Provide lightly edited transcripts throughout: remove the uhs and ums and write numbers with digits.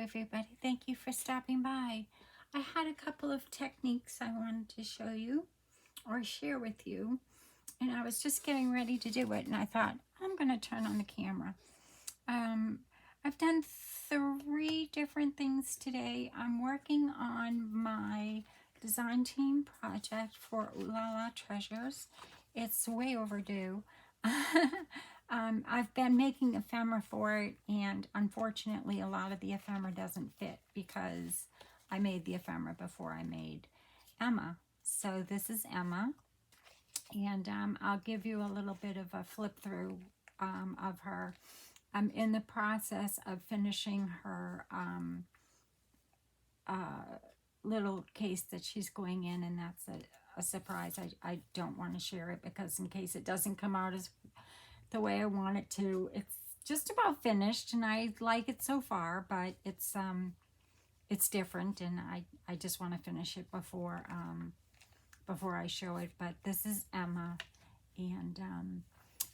everybody. Thank you for stopping by. I had a couple of techniques I wanted to show you or share with you, and I was just getting ready to do it, and I thought, I'm going to turn on the camera. I've done 3 different things today. I'm working on my design team project for Oohlalavtgtreasues. It's way overdue. I've been making ephemera for it, and unfortunately a lot of the ephemera doesn't fit because I made the ephemera before I made Emma. So this is Emma, and I'll give you a little bit of a flip through of her. I'm in the process of finishing her little case that she's going in, and that's a surprise. I don't want to share it because in case it doesn't come out as the way I want it to. It's just about finished, and I like it so far, but it's different, and I just want to finish it before I show it. But this is Emma, and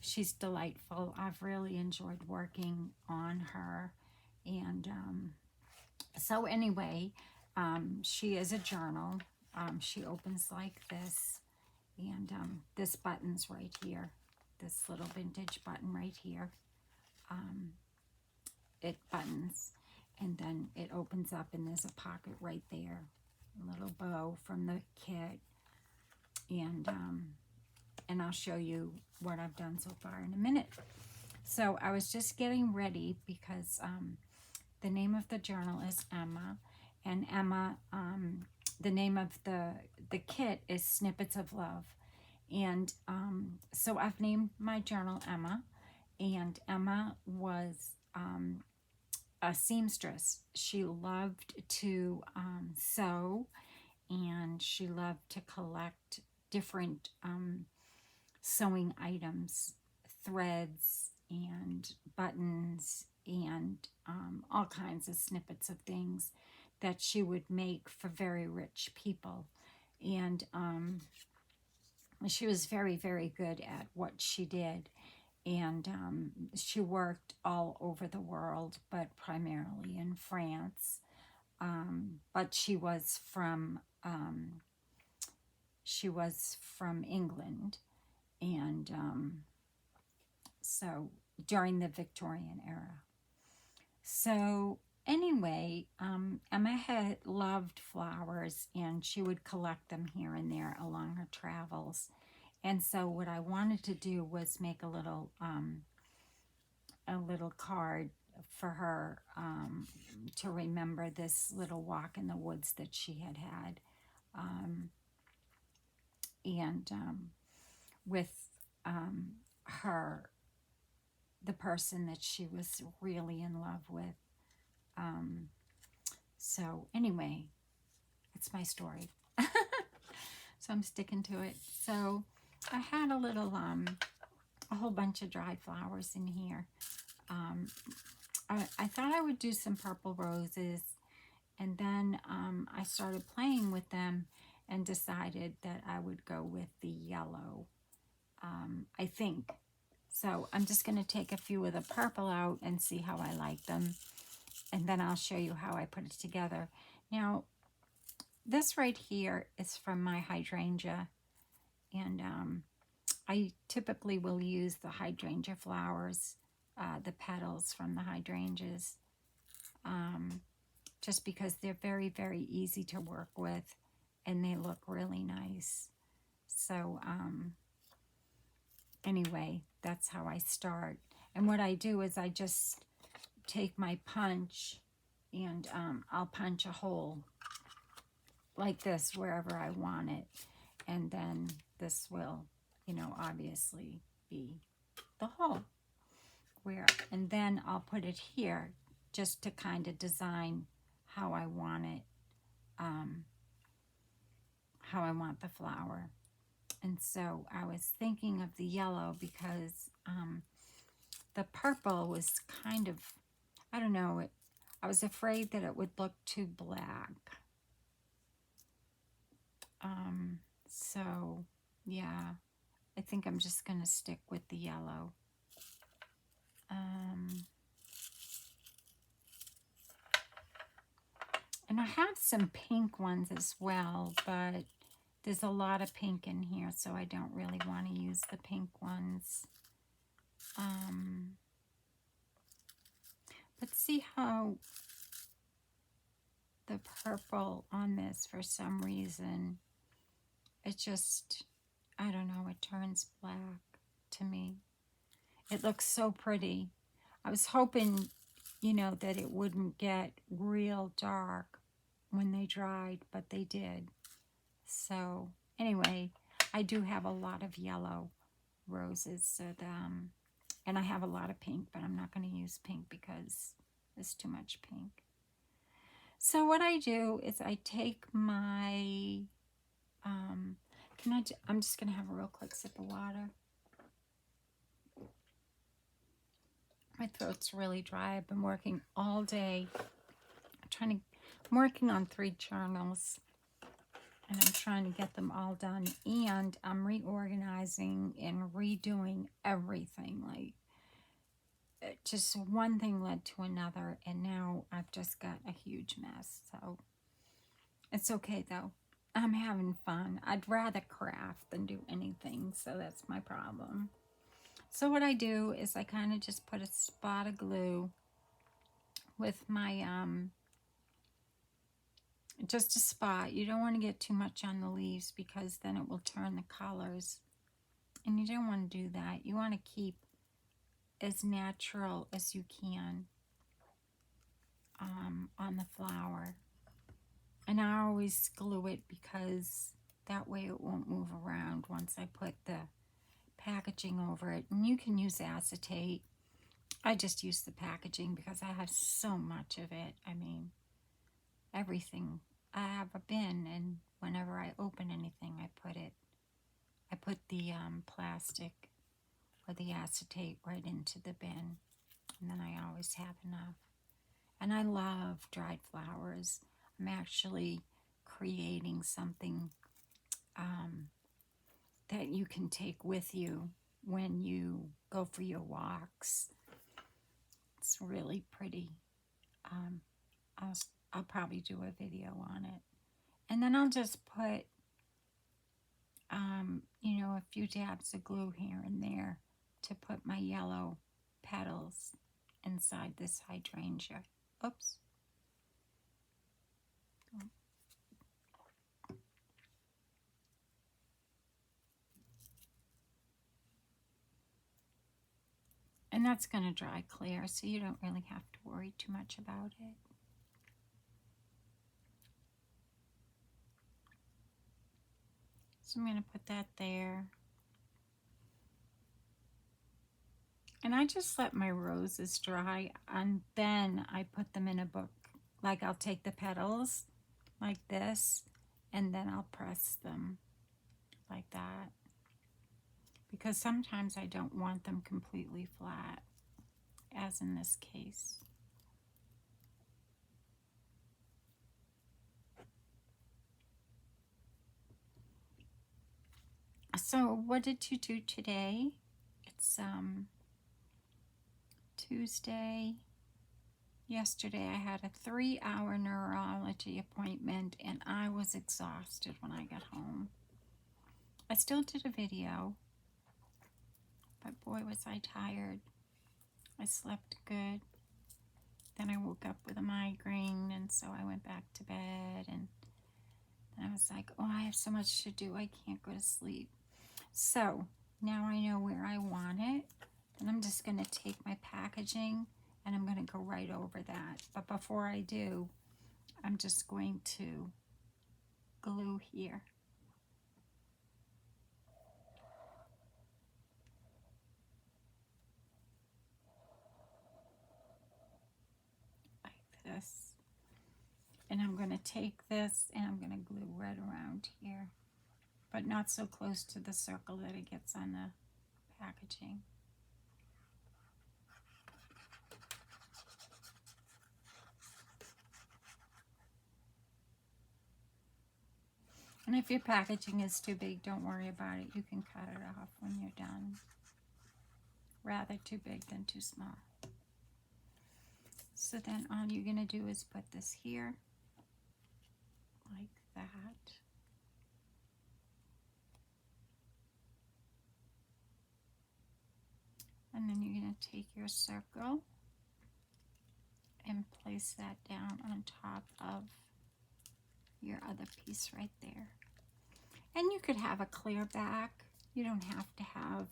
she's delightful. I've really enjoyed working on her, and so anyway, she is a journal. She opens like this, and this button's right here. This little vintage button right here. It buttons, and then it opens up, and there's a pocket right there. A little bow from the kit, and I'll show you what I've done so far in a minute. So I was just getting ready because the name of the journal is Emma, and Emma, the name of the kit is Snippets of Love. And so I've named my journal Emma, and Emma was a seamstress. She loved to sew, and she loved to collect different sewing items, threads and buttons, and all kinds of snippets of things that she would make for very rich people. And she was very, very good at what she did. And she worked all over the world, but primarily in France. But she was from England, and so during the Victorian era. So anyway, Emma had loved flowers, and she would collect them here and there along her travels. And so what I wanted to do was make a little card for her to remember this little walk in the woods that she had had, and with her, the person that she was really in love with. So anyway, it's my story. So I'm sticking to it. So I had a whole bunch of dried flowers in here. I thought I would do some purple roses, and then I started playing with them and decided that I would go with the yellow, I think. So I'm just going to take a few of the purple out and see how I like them, and then I'll show you how I put it together. Now, this right here is from my hydrangea, and I typically will use the hydrangea flowers, the petals from the hydrangeas, just because they're very, very easy to work with, and they look really nice. So anyway, that's how I start. And what I do is I just take my punch, and I'll punch a hole like this wherever I want it, and then this will, obviously be the hole and then I'll put it here just to kind of design how I want it, how I want the flower. And so I was thinking of the yellow because the purple was kind of, I don't know, I was afraid that it would look too black. So yeah, I think I'm just going to stick with the yellow. And I have some pink ones as well, but there's a lot of pink in here, so I don't really want to use the pink ones. But see how the purple on this, for some reason, it just, I don't know, it turns black to me. It looks so pretty. I was hoping, you know, that it wouldn't get real dark when they dried, but they did. So anyway, I do have a lot of yellow roses, so and I have a lot of pink, but I'm not going to use pink because there's too much pink. So what I do is I take my, I'm just going to have a real quick sip of water. My throat's really dry. I've been working all day. I'm working on 3 journals, and I'm trying to get them all done. And I'm reorganizing and redoing everything. Like, just one thing led to another, and now I've just got a huge mess. So it's okay though. I'm having fun. I'd rather craft than do anything, so that's my problem. So what I do is I kind of just put a spot of glue with my, just a spot. You don't want to get too much on the leaves because then it will turn the colors. And you don't want to do that. You want to keep as natural as you can on the flower. And I always glue it because that way it won't move around once I put the packaging over it. And you can use acetate. I just use the packaging because I have so much of it. I mean, everything. I have a bin, and whenever I open anything, I put the plastic or the acetate right into the bin, and then I always have enough. And I love dried flowers. I'm actually creating something that you can take with you when you go for your walks. It's really pretty. I'll probably do a video on it. And then I'll just put, you know, a few dabs of glue here and there to put my yellow petals inside this hydrangea. Oops. And that's going to dry clear, so you don't really have to worry too much about it. So I'm going to put that there. And I just let my roses dry, and then I put them in a book. Like, I'll take the petals like this, and then I'll press them like that. Because sometimes I don't want them completely flat, as in this case. So what did you do today? It's Tuesday. Yesterday I had a 3-hour neurology appointment, and I was exhausted when I got home. I still did a video, but boy was I tired. I slept good. Then I woke up with a migraine, and so I went back to bed, and then I was like, oh, I have so much to do, I can't go to sleep. So now I know where I want it, and I'm just going to take my packaging and I'm going to go right over that. But before I do, I'm just going to glue here. Like this. And I'm going to take this and I'm going to glue right around here, but not so close to the circle that it gets on the packaging. And if your packaging is too big, don't worry about it. You can cut it off when you're done. Rather too big than too small. So then all you're going to do is put this here. like that. And then you're going to take your circle and place that down on top of your other piece right there. And you could have a clear back. You don't have to have,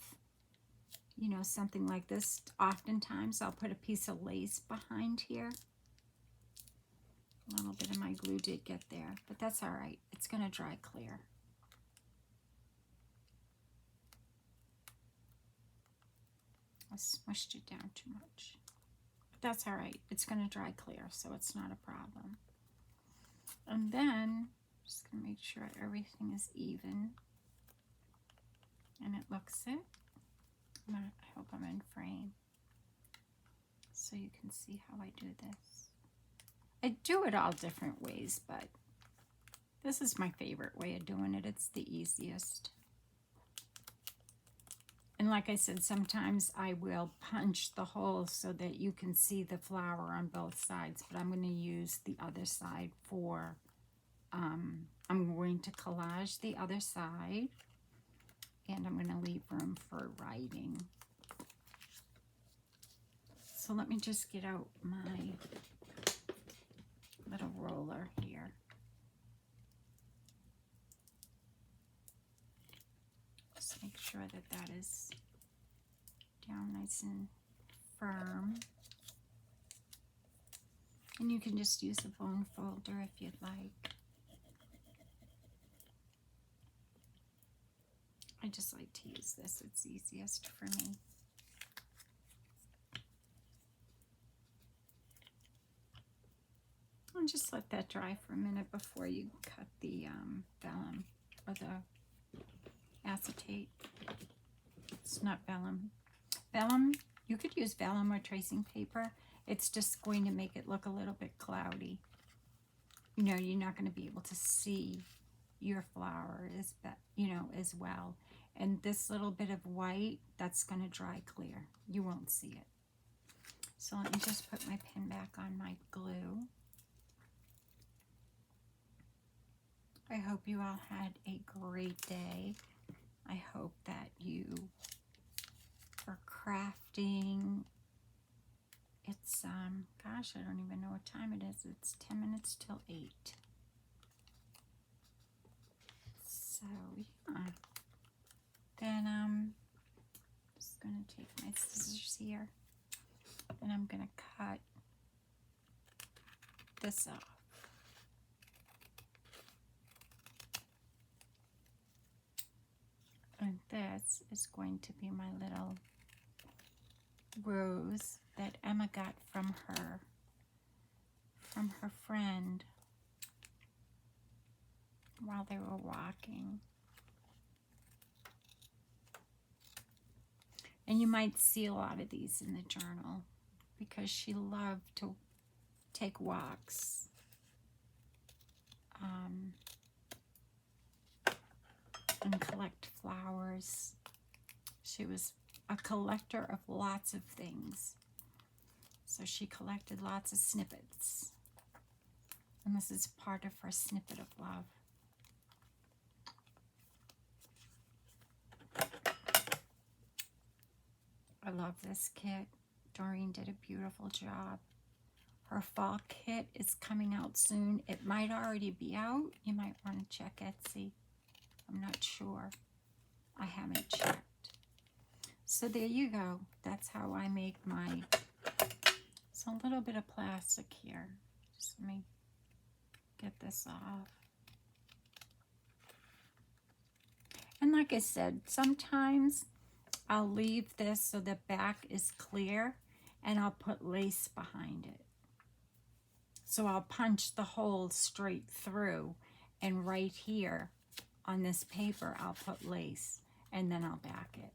you know, something like this. Oftentimes I'll put a piece of lace behind here. A little bit of my glue did get there, but that's all right. It's going to dry clear. I smushed it down too much. But that's all right. It's going to dry clear, so it's not a problem. And then just going to make sure everything is even. And it looks it. I hope I'm in frame so you can see how I do this. I do it all different ways, but this is my favorite way of doing it. It's the easiest. And like I said, sometimes I will punch the holes so that you can see the flower on both sides, but I'm going to use the other side for, I'm going to collage the other side, and I'm going to leave room for writing. So let me just get out my little roller here. Just make sure that that is down nice and firm. And you can just use a bone folder if you'd like. I just like to use this. It's easiest for me. And just let that dry for a minute before you cut the vellum or the acetate. It's not vellum. Vellum, you could use vellum or tracing paper. It's just going to make it look a little bit cloudy. You know, you're not going to be able to see your flower as well. And this little bit of white, that's going to dry clear. You won't see it. So let me just put my pen back on my glue. I hope you all had a great day. I hope that you are crafting. It's, gosh, I don't even know what time it is. It's 10 minutes till 8. So, yeah. Then I'm just going to take my scissors here, and I'm going to cut this off. And this is going to be my little rose that Emma got from her friend while they were walking. And you might see a lot of these in the journal because she loved to take walks. And collect flowers. She was a collector of lots of things. So she collected lots of snippets. And this is part of her snippet of love. I love this kit. Doreen did a beautiful job. Her fall kit is coming out soon. It might already be out. You might want to check Etsy. I'm not sure. I haven't checked. So there you go. That's how I make my, it's a little bit of plastic here. Just let me get this off. And like I said, sometimes I'll leave this so the back is clear and I'll put lace behind it. So I'll punch the hole straight through, and right here on this paper I'll put lace, and then I'll back it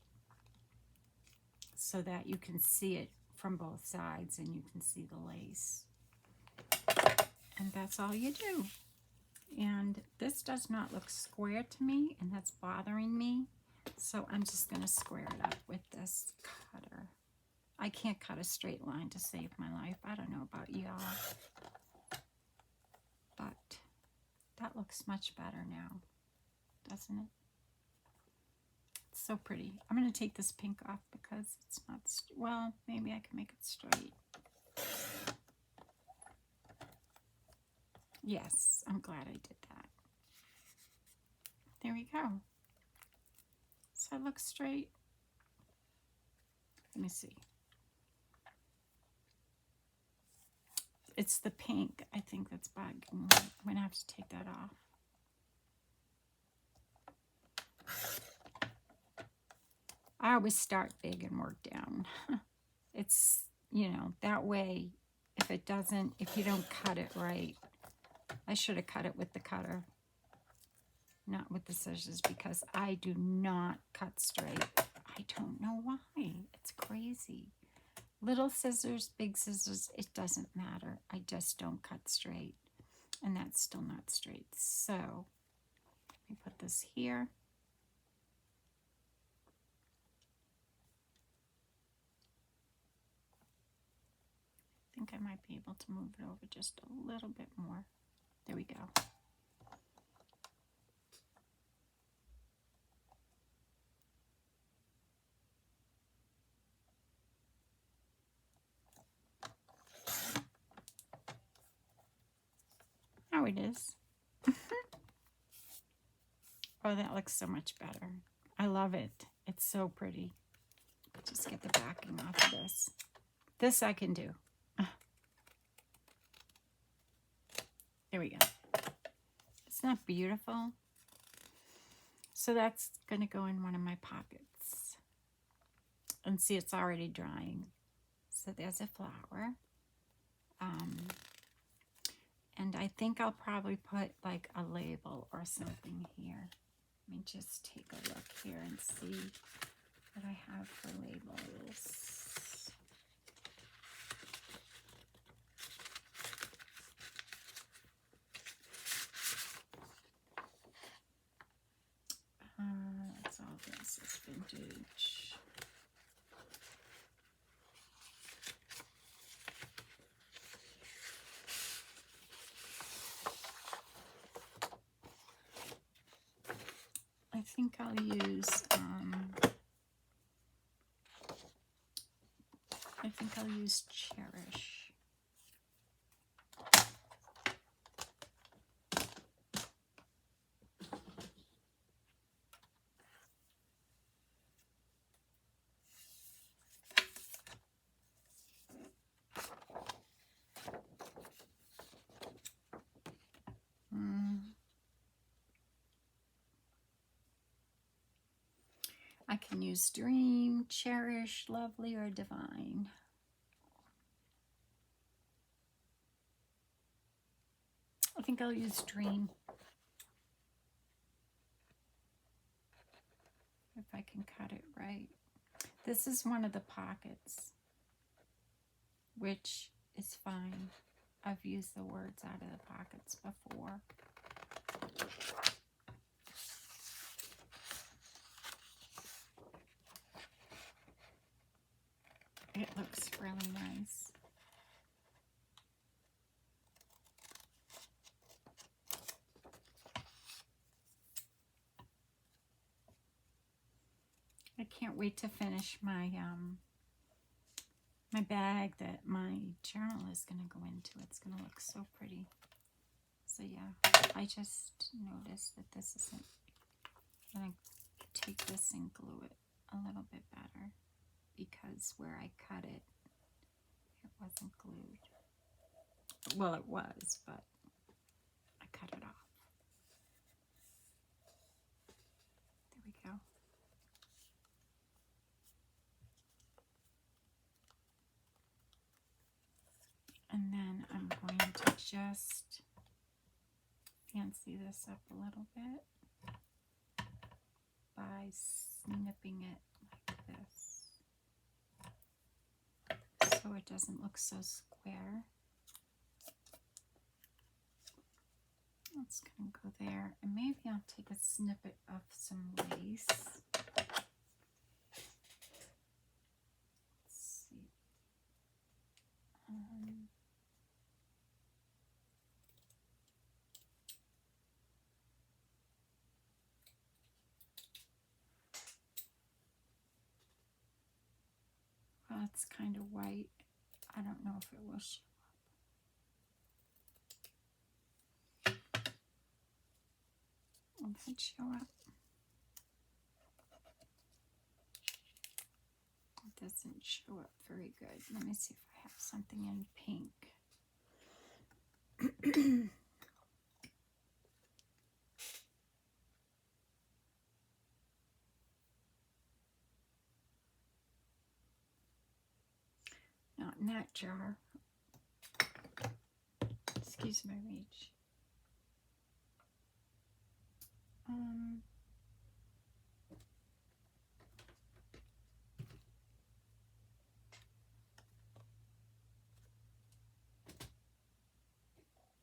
so that you can see it from both sides and you can see the lace. And that's all you do. And this does not look square to me, and that's bothering me. So I'm just going to square it up with this cutter. I can't cut a straight line to save my life. I don't know about y'all, but That looks much better now, doesn't it? It's so pretty. I'm going to take this pink off because it's not, well, maybe I can make it straight. Yes, I'm glad I did that. There we go. So it looks straight. Let me see. It's the pink, I think, that's bugging me. I'm going to have to take that off. I always start big and work down. It's, you know, that way, if you don't cut it right, I should have cut it with the cutter, not with the scissors, because I do not cut straight. I don't know why. It's crazy. Little scissors, big scissors, it doesn't matter. I just don't cut straight. And that's still not straight. So, let me put this here. I think I might be able to move it over just a little bit more. There we go. Now it is. Oh, that looks so much better. I love it. It's so pretty. Just get the backing off of this. This I can do. There we go. It's not beautiful. So that's going to go in one of my pockets. And see, it's already drying. So there's a flower. And I think I'll probably put like a label or something here. Let me just take a look here and see what I have for labels. That's all this is vintage. I think I'll use Cherish. I can use Dream, Cherish, Lovely, or Divine. I think I'll use Dream. If I can cut it right. This is one of the pockets, which is fine. I've used the words out of the pockets before. It looks really nice. I can't wait to finish my my bag that my journal is going to go into. It's going to look so pretty. So yeah, I just noticed that this isn't. I'm going to take this and glue it a little bit better because where I cut it, it wasn't glued. Well, it was, but I cut it off. There we go. And then I'm going to just fancy this up a little bit by snipping it like this so it doesn't look so square. It's going to go there, and maybe I'll take a snippet of some lace. Let's see. that's kind of white. I don't know if it will show up. Will that show up? It doesn't show up very good. Let me see if I have something in pink. Not in that jar. Excuse my reach.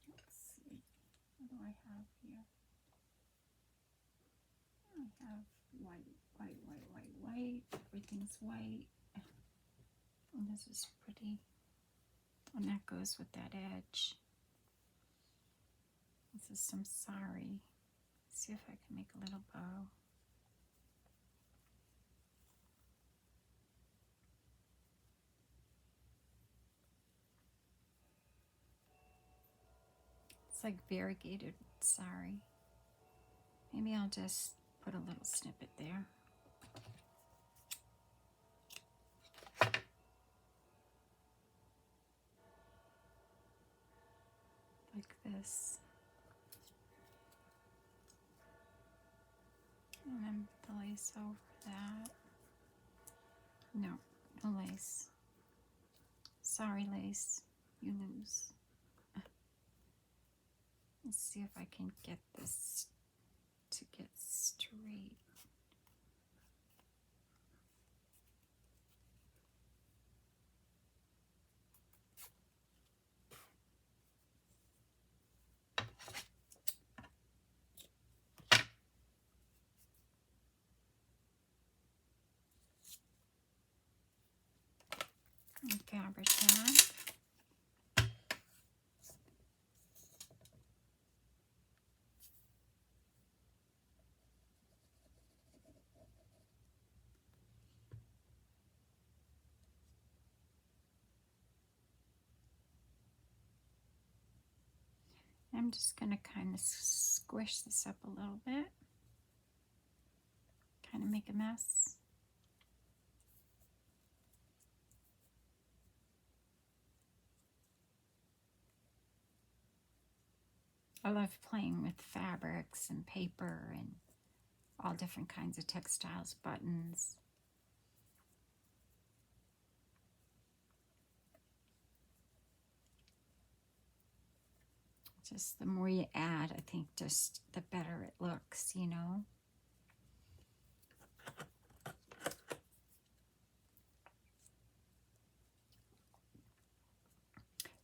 Let's see. What do I have here? I have white, white, white, white, white. Everything's white. Oh, this is pretty. And that goes with that edge. This is some sari. See if I can make a little bow. It's like variegated sari. Maybe I'll just put a little snippet there. Like this. And then the lace over that. No, no lace. Sorry, lace. You lose. Let's see if I can get this to get straight. And fabric tag. I'm just going to kind of squish this up a little bit. Kind of make a mess. I love playing with fabrics and paper and all different kinds of textiles, buttons. Just the more you add, I think just the better it looks, you know.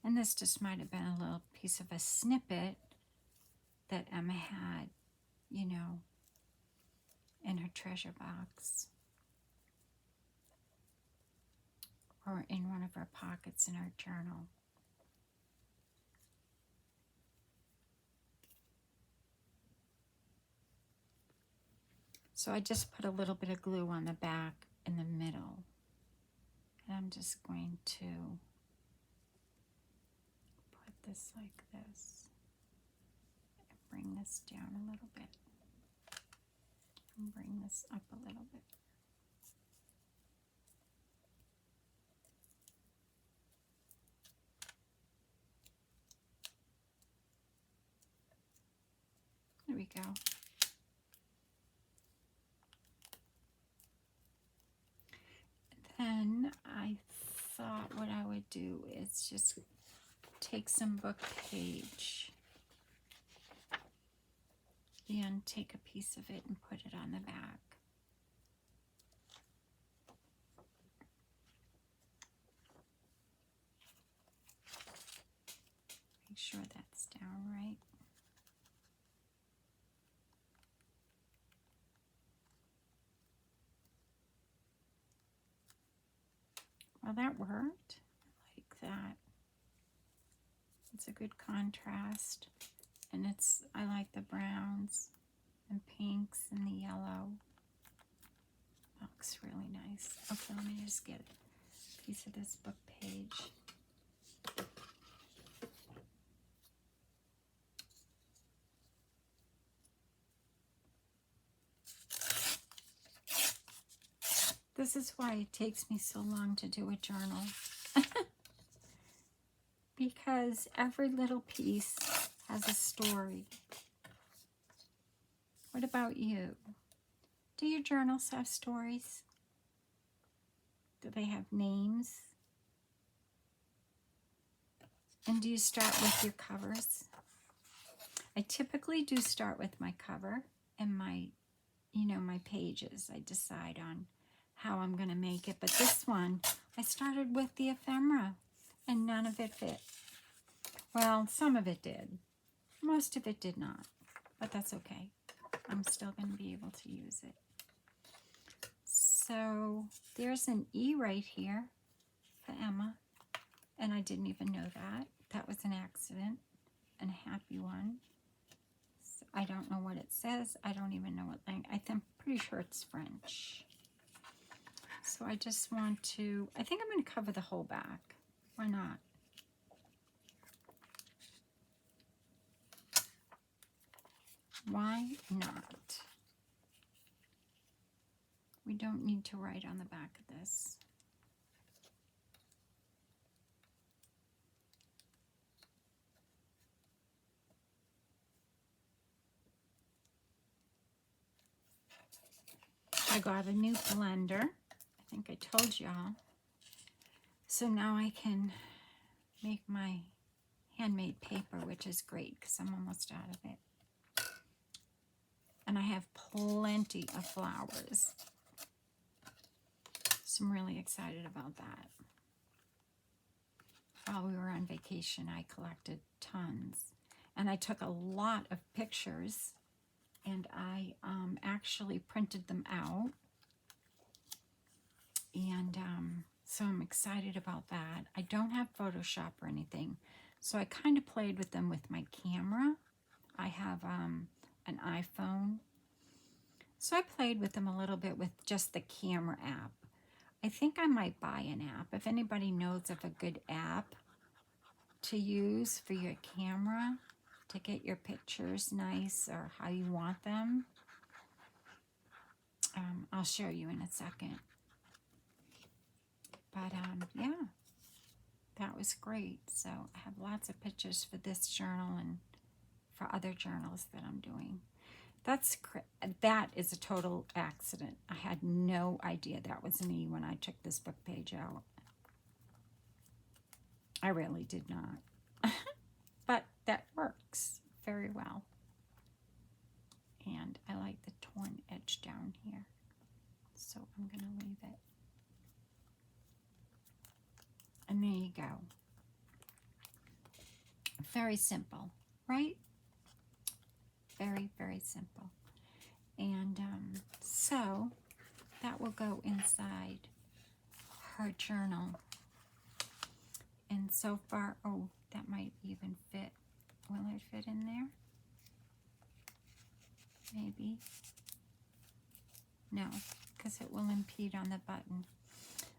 And this just might have been a little piece of a snippet that Emma had, you know, in her treasure box. Or in one of her pockets in her journal. So I just put a little bit of glue on the back in the middle. And I'm just going to put this like this. And bring this down a little bit. And bring this up a little bit. There we go. Then I thought what I would do is just take some book page and take a piece of it and put it on the back. Make sure that's down right. Well, that worked. Like that. It's a good contrast. And I like the browns and pinks and the yellow. That looks really nice. Okay, let me just get piece of this book page. This is why it takes me so long to do a journal. Because every little piece has a story. What about you? Do your journals have stories? Do they have names? And do you start with your covers? I typically do start with my cover and my, my pages. I decide on how I'm going to make it. But this one, I started with the ephemera and none of it fit. Well, some of it did. Most of it did not, but that's okay. I'm still going to be able to use it. So there's an E right here for Emma, and I didn't even know that. That was an accident, and a happy one. So I don't know what it says. I don't even know what language. I'm pretty sure it's French. So I just want to, I think I'm going to cover the whole back. Why not? Why not? We don't need to write on the back of this. I got a new blender. I think I told y'all. So now I can make my handmade paper, which is great because I'm almost out of it. And I have plenty of flowers. So I'm really excited about that. While we were on vacation, I collected tons. And I took a lot of pictures, and I actually printed them out. And so I'm excited about that. I don't have Photoshop or anything, so I kind of played with them with my camera. I have an iPhone. So I played with them a little bit with just the camera app. I think I might buy an app. If anybody knows of a good app to use for your camera to get your pictures nice or how you want them, I'll show you in a second. But yeah, that was great. So I have lots of pictures for this journal and for other journals that I'm doing. That is a total accident. I had no idea that was an E when I took this book page out. I really did not. But that works very well. And I like the torn edge down here. So I'm going to leave it. And there you go. Very simple, right? Very, very simple. And so that will go inside her journal. And so far, oh, that might even fit. Will it fit in there? Maybe. No, because it will impede on the button.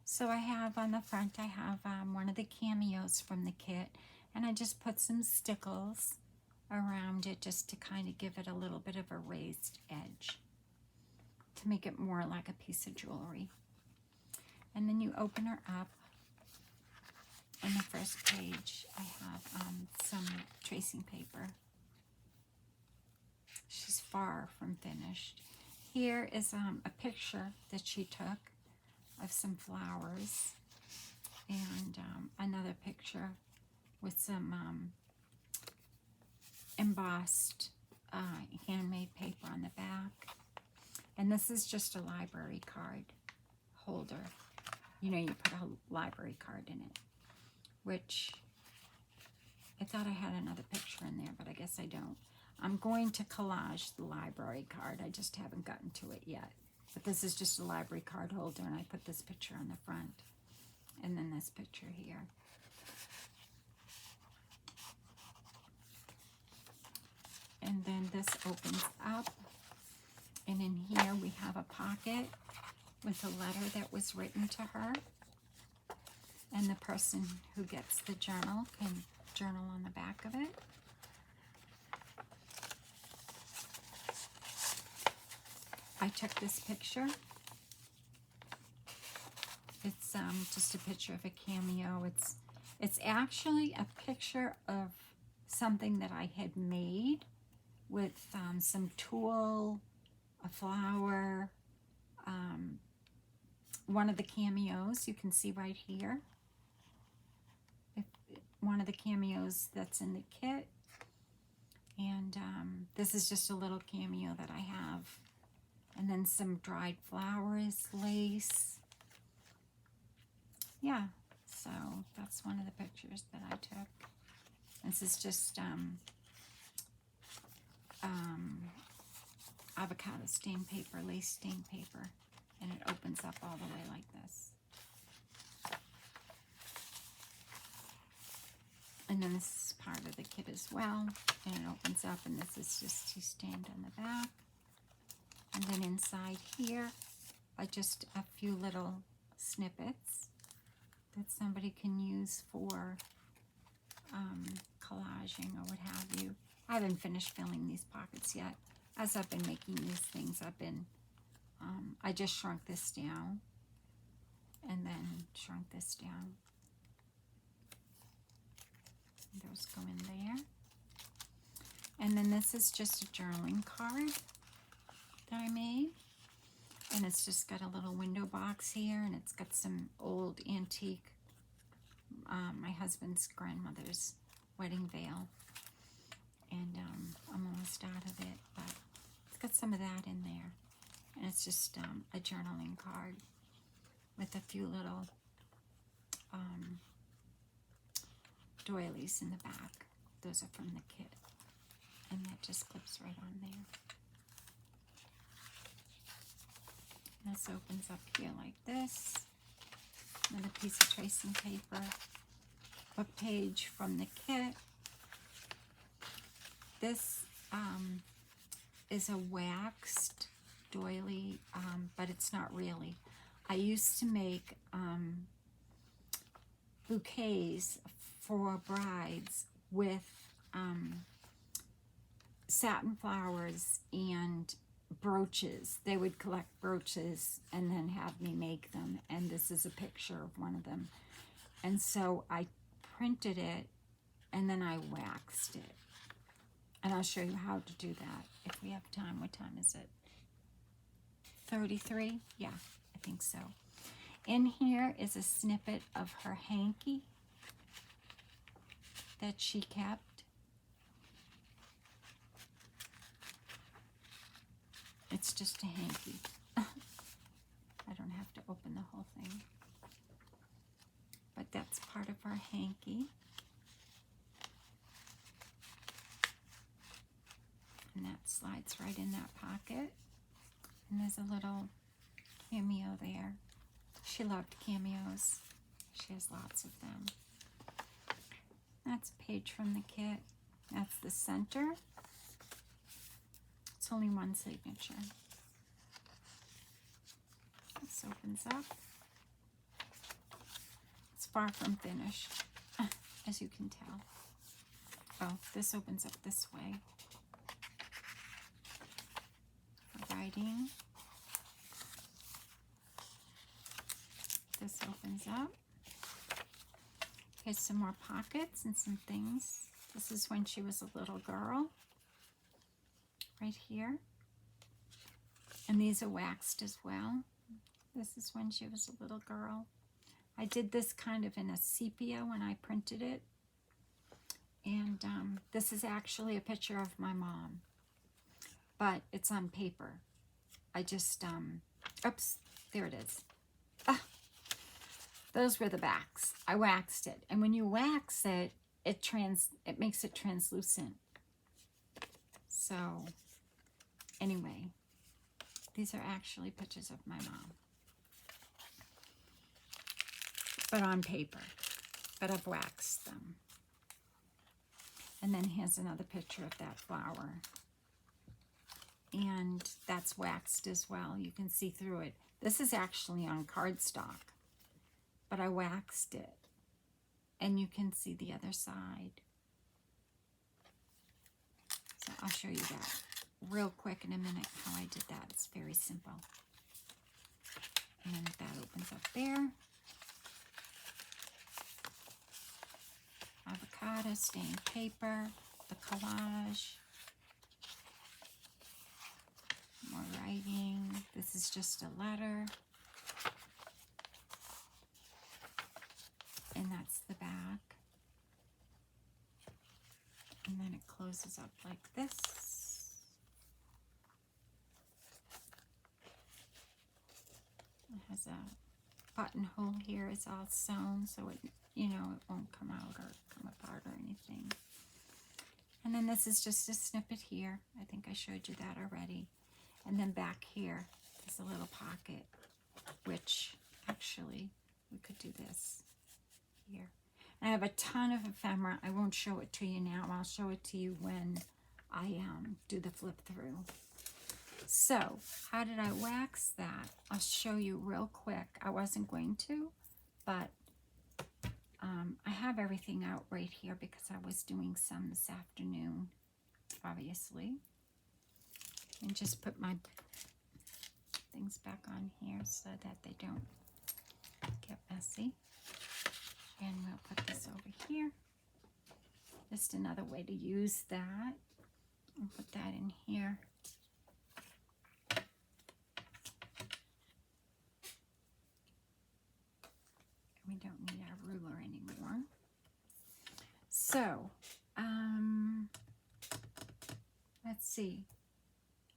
So I have on the front, I have one of the cameos from the kit, and I just put some stickles around it just to kind of give it a little bit of a raised edge to make it more like a piece of jewelry. And then you open her up. On the first page, I have some tracing paper. She's far from finished. Here is a picture that she took of some flowers, and another picture with some embossed handmade paper on the back. And this is just a library card holder. You know, you put a library card in it, which I thought I had another picture in there, but I guess I don't. I'm going to collage the library card. I just haven't gotten to it yet. But this is just a library card holder, and I put this picture on the front. And then this picture here. And then this opens up. And in here we have a pocket with a letter that was written to her. And the person who gets the journal can journal on the back of it. I took this picture. It's just a picture of a cameo. It's actually a picture of something that I had made with some tulle, a flower, one of the cameos you can see right here. One of the cameos that's in the kit. And this is just a little cameo that I have. And then some dried flowers, lace. Yeah, so that's one of the pictures that I took. This is just avocado stained paper, lace stained paper. And it opens up all the way like this. And then this is part of the kit as well. And it opens up, and this is just to stand on the back. And then inside here are just a few little snippets that somebody can use for collaging or what have you. I haven't finished filling these pockets yet. As I've been making these things, I just shrunk this down and then shrunk this down. Those go in there. And then this is just a journaling card that I made. And it's just got a little window box here, and it's got some old antique, my husband's grandmother's wedding veil. And I'm almost out of it, but it's got some of that in there. And it's just a journaling card with a few little doilies in the back. Those are from the kit. And that just clips right on there. This opens up here like this. Another piece of tracing paper. A page from the kit. This is a waxed doily, but it's not really. I used to make bouquets for brides with satin flowers and brooches. They would collect brooches and then have me make them, and this is a picture of one of them. And so I printed it and then I waxed it, and I'll show you how to do that if we have time. What time is it? 33? Yeah, I think so. In here is a snippet of her hanky that she kept. It's just a hanky. I don't have to open the whole thing. But that's part of her hanky. And that slides right in that pocket. And there's a little cameo there. She loved cameos. She has lots of them. That's a page from the kit. That's the center. It's only one signature. This opens up. It's far from finished, as you can tell. Oh, this opens up this way. For writing. This opens up. Here's some more pockets and some things. This is when she was a little girl. Right here. And these are waxed as well. This is when she was a little girl. I did this kind of in a sepia when I printed it. And this is actually a picture of my mom. But it's on paper. I just, oops, there it is. Ah, those were the backs. I waxed it. And when you wax it, it makes it translucent. So, anyway, these are actually pictures of my mom. But on paper. But I've waxed them. And then here's another picture of that flower. And that's waxed as well. You can see through it. This is actually on cardstock. But I waxed it. and you can see the other side. So I'll show you that real quick in a minute how I did that. It's very simple. And that opens up there. Avocado, stained paper, the collage, more writing. This is just a letter. And that's the back. And then it closes up like this. It has a buttonhole here. It's all sewn, so it, you know, it won't come out or come apart or anything. And then this is just a snippet here. I think I showed you that already. And then back here is a little pocket, which actually we could do this here. I have a ton of ephemera. I won't show it to you now. I'll show it to you when I do the flip through. So how did I wax that? I'll show you real quick. I wasn't going to, but I have everything out right here because I was doing some this afternoon, obviously. And just put my things back on here so that they don't get messy. And we'll put this over here. Just another way to use that. I'll put that in here. We don't need our ruler anymore. So, let's see.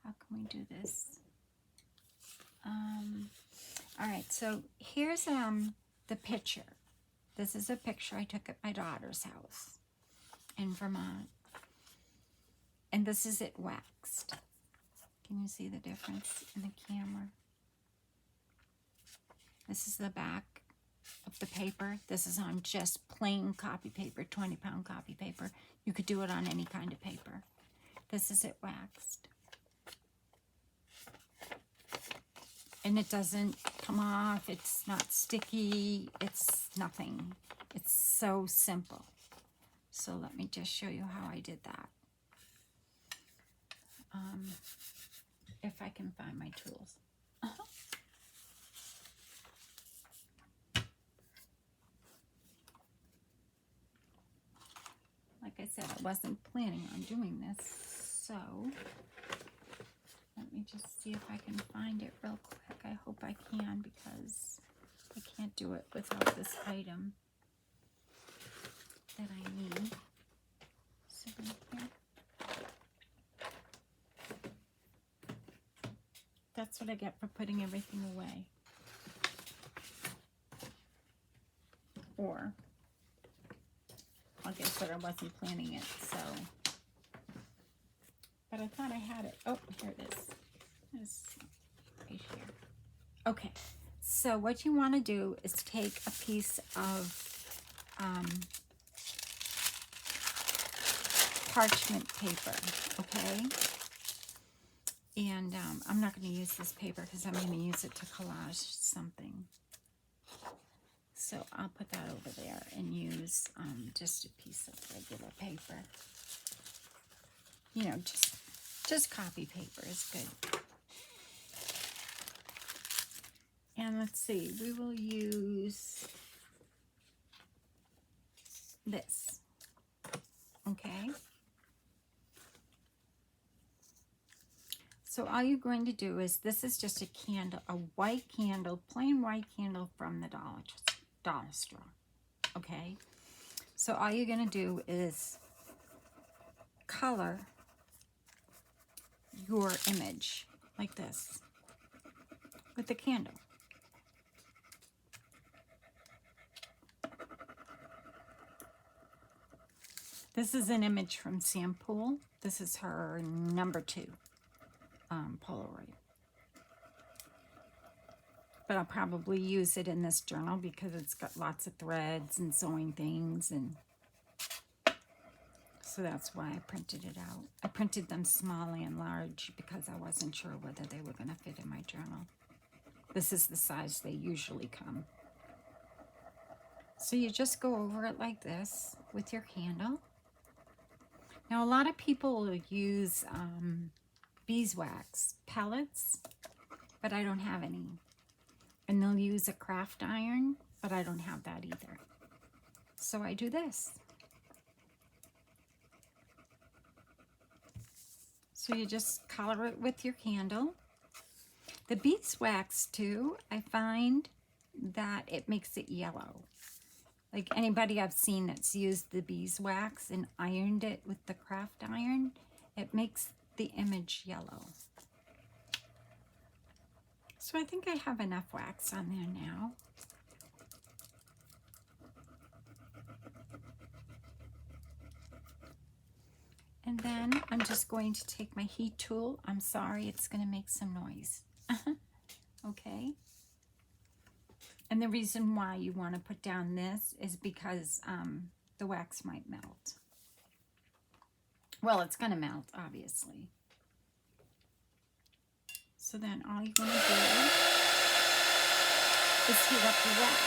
How can we do this? All right, so here's the picture. This is a picture I took at my daughter's house in Vermont. And this is it waxed. Can you see the difference in the camera? This is the back of the paper. This is on just plain copy paper, 20-pound copy paper. You could do it on any kind of paper. This is it waxed. And it doesn't come off. It's not sticky. It's nothing. It's so simple. So let me just show you how I did that. If I can find my tools. Like I said, I wasn't planning on doing this, so let me just see if I can find it real quick. I hope I can because I can't do it without this item that I need. So right here. That's what I get for putting everything away. Or, like I said, I wasn't planning it, so. But I thought I had it. Oh, here it is. It's right here. Okay, so what you want to do is take a piece of parchment paper, okay? And I'm not going to use this paper because I'm going to use it to collage something. So I'll put that over there and use just a piece of regular paper. You know, just copy paper is good. And let's see, we will use this, okay? So all you're going to do is, this is just a candle, a white candle, plain white candle from the dollar store, okay? So all you're going to do is color your image like this with the candle. This is an image from Sam Poole. This is her #2 Polaroid. But I'll probably use it in this journal because it's got lots of threads and sewing things, and so that's why I printed it out. I printed them small and large because I wasn't sure whether they were going to fit in my journal. This is the size they usually come. So you just go over it like this with your candle. Now a lot of people will use beeswax pellets, but I don't have any. And they'll use a craft iron, but I don't have that either. So I do this. So you just color it with your candle. The beeswax too, I find that it makes it yellow. Like anybody I've seen that's used the beeswax and ironed it with the craft iron, it makes the image yellow. So I think I have enough wax on there now. And then I'm just going to take my heat tool. I'm sorry, it's going to make some noise. Okay. And the reason why you want to put down this is because the wax might melt. Well, it's going to melt, obviously. So then all you're going to do is heat up the wax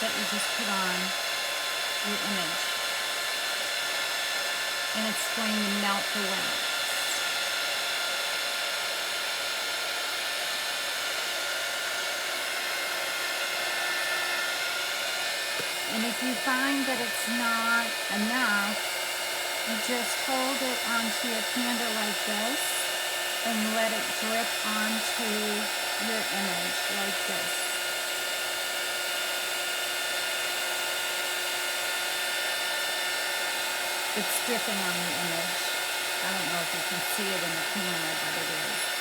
that you just put on your image. And it's going to melt the wax. And if you find that it's not enough, you just hold it onto your candle like this and let it drip onto your image like this. It's dripping on the image. I don't know if you can see it in the camera, but it is.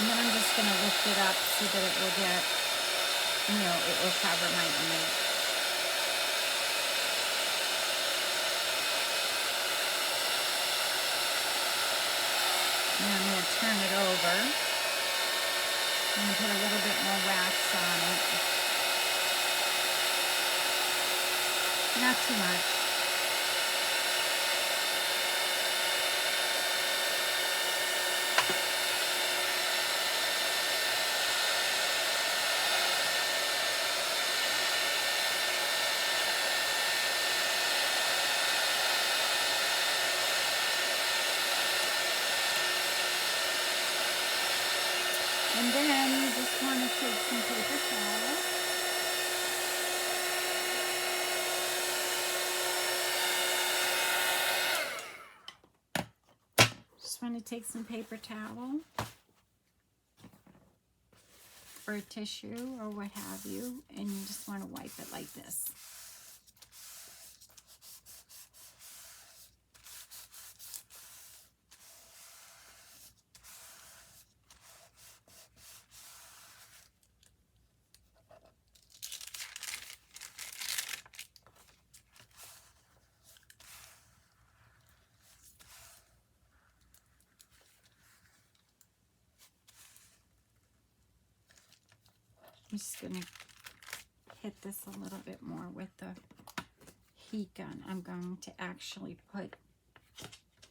And then I'm just going to lift it up so that it will get, it will cover my image. And I'm going to turn it over. I'm going to put a little bit more wax on it. Not too much. And then you just want to take some paper towel. Just want to take some paper towel or a tissue or what have you, and you just want to wipe it like this. I'm just going to hit this a little bit more with the heat gun. I'm going to actually put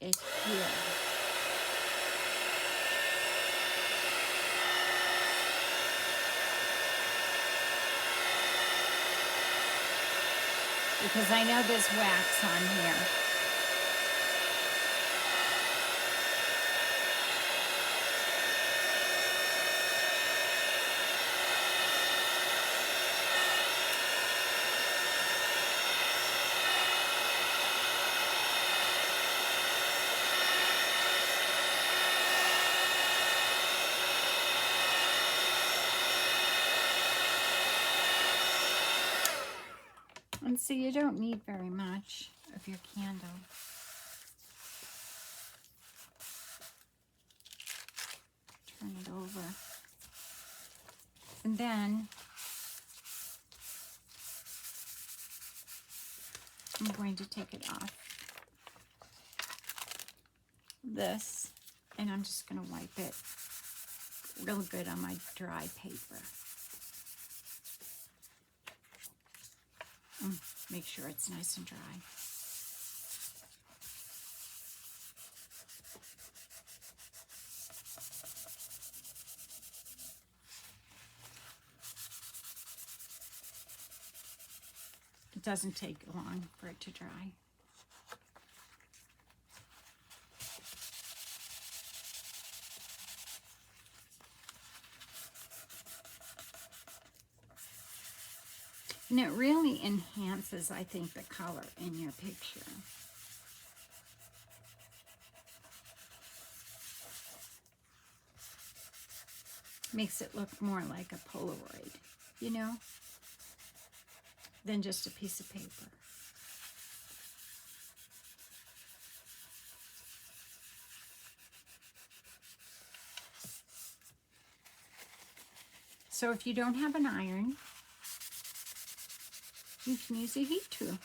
it here. Because I know there's wax on here. And so you don't need very much of your candle. Turn it over. And then I'm going to take it off this, and I'm just going to wipe it real good on my dry paper. Make sure it's nice and dry. It doesn't take long for it to dry. And it really enhances, I think, the color in your picture. Makes it look more like a Polaroid, you know, than just a piece of paper. So if you don't have an iron, you can use a heat tool.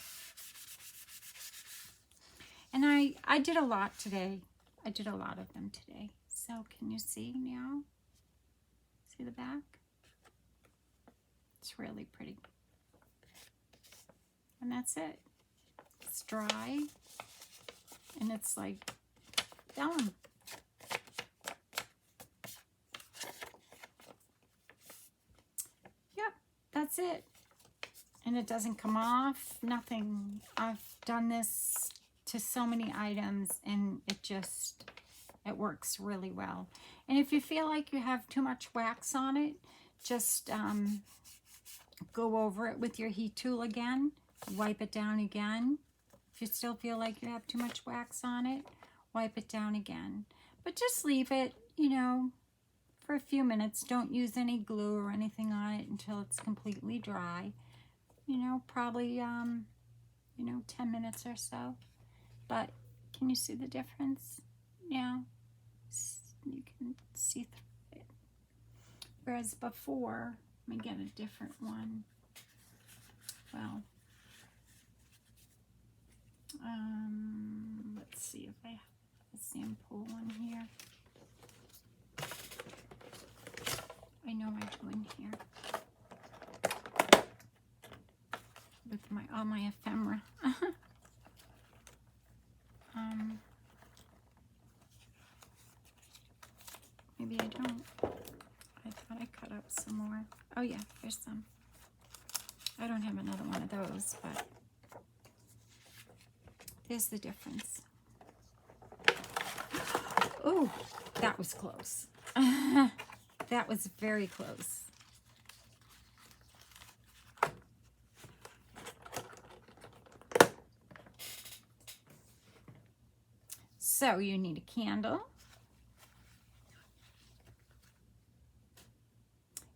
And I did a lot today. I did a lot of them today. So can you see now? See the back? It's really pretty. And that's it. It's dry. And it's like vellum. Yep, that's it. And it doesn't come off, nothing. I've done this to so many items and it works really well. And if you feel like you have too much wax on it, just go over it with your heat tool again, wipe it down again. If you still feel like you have too much wax on it, wipe it down again. But just leave it, you know, for a few minutes. Don't use any glue or anything on it until it's completely dry. You know, probably, you know, 10 minutes or so. But can you see the difference? Yeah, you can see through it. Whereas before, let me get a different one. Well, let's see if I have a sample one here. I know I do in here. With all my ephemera. Maybe I don't. I thought I cut up some more. Oh yeah, there's some. I don't have another one of those, but there's the difference. Oh, that was close. That was very close. So you need a candle.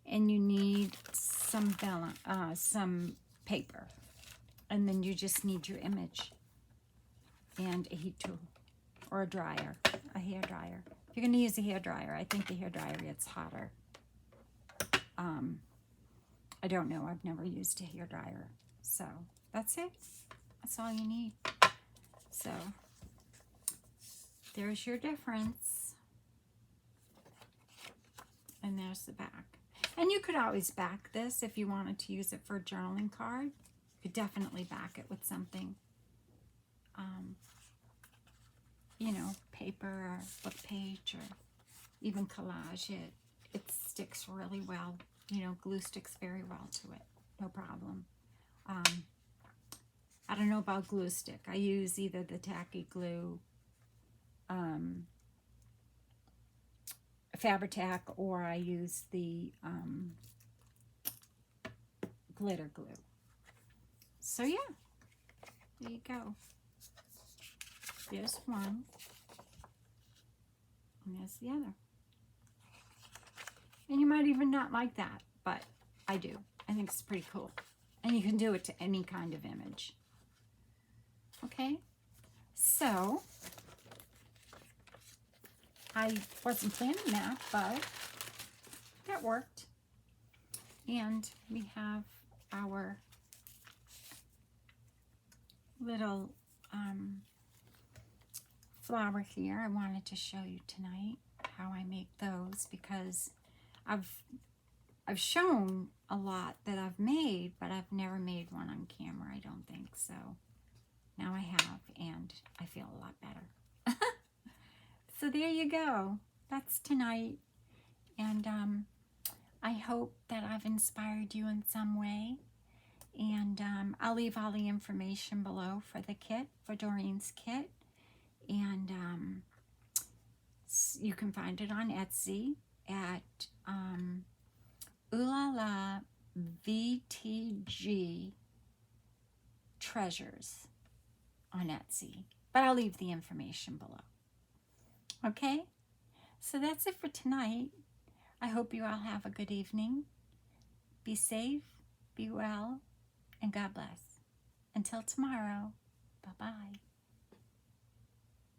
And you need some vellum, some paper. And then you just need your image and a heat tool or a dryer, a hair dryer. If you're going to use a hair dryer, I think the hair dryer gets hotter. I don't know. I've never used a hair dryer. So that's it. That's all you need. So there's your difference. And there's the back. And you could always back this if you wanted to use it for a journaling card. You could definitely back it with something. You know, paper or book page or even collage it. It sticks really well. You know, glue sticks very well to it. No problem. I don't know about glue stick. I use either the tacky glue, Fabri-Tac, or I use the glitter glue. So yeah, there you go. There's one, and there's the other. And you might even not like that, but I do. I think it's pretty cool. And you can do it to any kind of image. Okay, so I wasn't planning that, but that worked. And we have our little flower here. I wanted to show you tonight how I make those because I've shown a lot that I've made, but I've never made one on camera, I don't think. So now I have, and I feel a lot better. So there you go. That's tonight. And I hope that I've inspired you in some way. And I'll leave all the information below for the kit, for Doreen's kit. And you can find it on Etsy at Oohlalavtgtreasues on Etsy. But I'll leave the information below. Okay? So that's it for tonight. I hope you all have a good evening. Be safe, be well, and God bless. Until tomorrow, bye-bye.